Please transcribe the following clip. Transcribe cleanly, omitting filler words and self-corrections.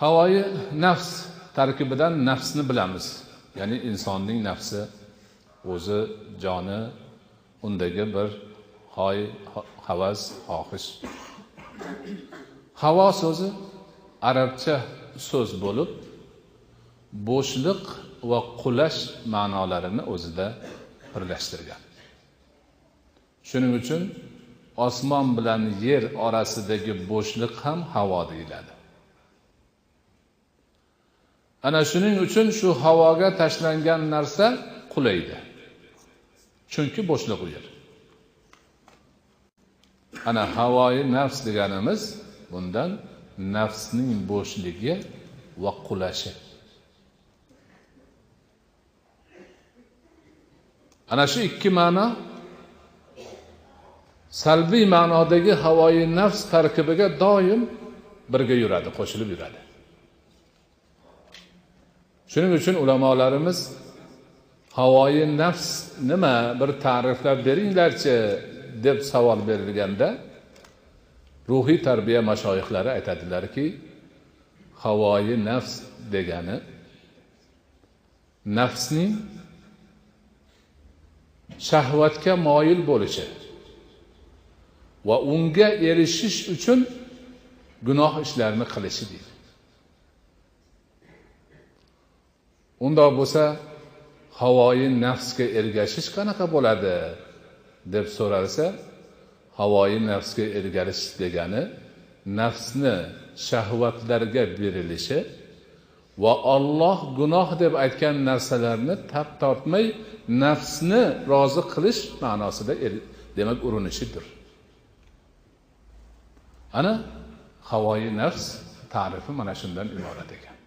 Havoyi nafs tarkibidan nafsni bilamiz. Ya'ni insonning nafsi, o'zi, joni, undagi bir havas, xohish. Havo so'zi arabcha so'z bo'lib, bo'shliq va qulash ma'nolarini o'zida birlashtirgan. Shuning uchun osmon bilan yer orasidagi bo'shliq ham havo deyiladi. Ana shuning uchun shu havoga tashlangan narsa qulaydi. Chunki bo'shliq u yer. Ana havoyi nafs deganimiz bundan nafsning bo'shligi va qulashi. Ana shu ikki ma'no salbiy ma'nodagi havoyi nafs tarkibiga doim birga yuradi, qo'shilib yuradi. Shuning uchun ulamolarimiz havoyi nafs nima bir ta'riflab beringlarchi deb savol berilganda ruhiy tarbiya mashoyixlari aytadilarki, havoyi nafs degani nafsning shahvatga moyil bo'lishi va unga erishish uchun gunoh ishlarni qilishi deydi. Undoq bo'lsa, havoyi nafsga ergashish qanaqa bo'ladi deb so'ralsa, havoyi nafsga ergashish degani nafsni shahvatlarga berilishi va Alloh gunoh deb aytgan narsalarni tap tortmay nafsni rozi qilish ma'nosida demak urinishidir. Ana havoyi nafs ta'rifi mana shundan iborat ekan.